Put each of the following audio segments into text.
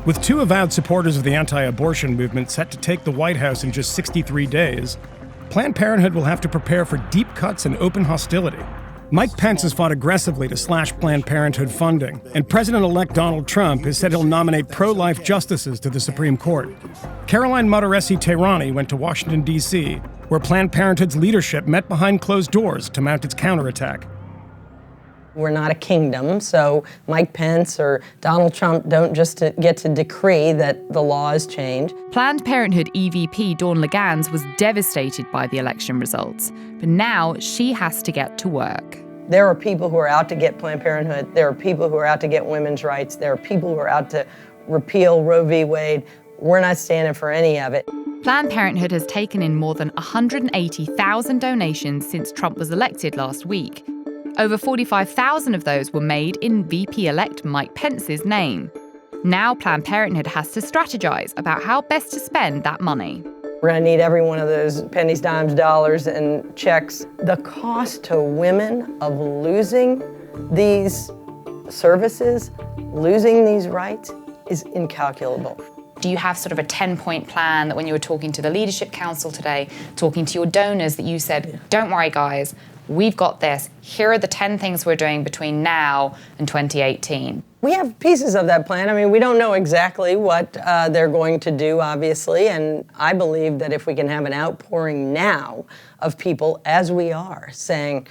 With two avowed supporters of the anti-abortion movement set to take the White House in just 63 days, Planned Parenthood will have to prepare for deep cuts and open hostility. Mike Pence has fought aggressively to slash Planned Parenthood funding, and President-elect Donald Trump has said he'll nominate pro-life justices to the Supreme Court. Caroline Modarressy-Tehrani went to Washington, D.C., where Planned Parenthood's leadership met behind closed doors to mount its counterattack. We're not a kingdom, so Mike Pence or Donald Trump don't just get to decree that the law is changed. Planned Parenthood EVP Dawn Legans was devastated by the election results, but now she has to get to work. There are people who are out to get Planned Parenthood. There are people who are out to get women's rights. There are people who are out to repeal Roe v. Wade. We're not standing for any of it. Planned Parenthood has taken in more than 180,000 donations since Trump was elected last week. Over 45,000 of those were made in VP-elect Mike Pence's name. Now Planned Parenthood has to strategize about how best to spend that money. We're going to need every one of those pennies, dimes, dollars, and checks. The cost to women of losing these services, losing these rights, is incalculable. Do you have sort of a 10-point plan that when you were talking to the Leadership Council today, talking to your donors, that you said, don't worry guys, we've got this. Here are the 10 things we're doing between now and 2018. We have pieces of that plan. I mean, we don't know exactly what they're going to do, obviously, and I believe that if we can have an outpouring now of people, as we are, saying,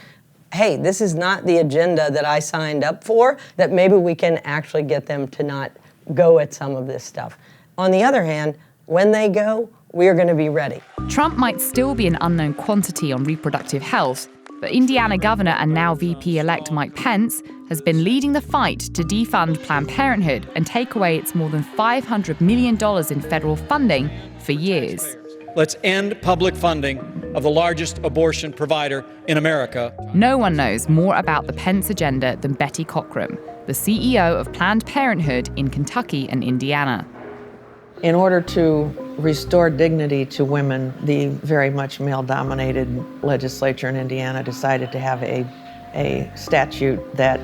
hey, this is not the agenda that I signed up for, that maybe we can actually get them to not go at some of this stuff. On the other hand, when they go, we are going to be ready. Trump might still be an unknown quantity on reproductive health, but Indiana Governor and now VP-elect Mike Pence has been leading the fight to defund Planned Parenthood and take away its more than $500 million in federal funding for years. Let's end public funding of the largest abortion provider in America. No one knows more about the Pence agenda than Betty Cockrum, the CEO of Planned Parenthood in Kentucky and Indiana. In order to restore dignity to women, the very much male-dominated legislature in Indiana decided to have a statute that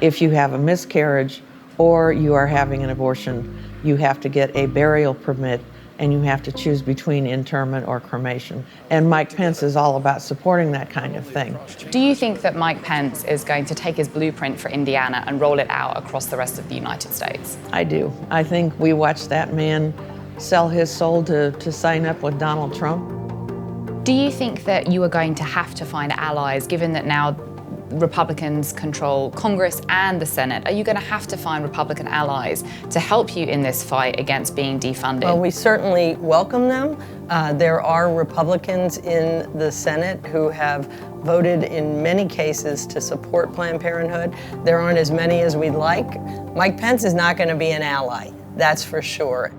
if you have a miscarriage or you are having an abortion, you have to get a burial permit and you have to choose between interment or cremation. And Mike Pence is all about supporting that kind of thing. Do you think that Mike Pence is going to take his blueprint for Indiana and roll it out across the rest of the United States? I do. I think we watched that man sell his soul to sign up with Donald Trump. Do you think that you are going to have to find allies, given that now Republicans control Congress and the Senate? Are you going to have to find Republican allies to help you in this fight against being defunded? Well, we certainly welcome them. There are Republicans in the Senate who have voted in many cases to support Planned Parenthood. There aren't as many as we'd like. Mike Pence is not going to be an ally, that's for sure.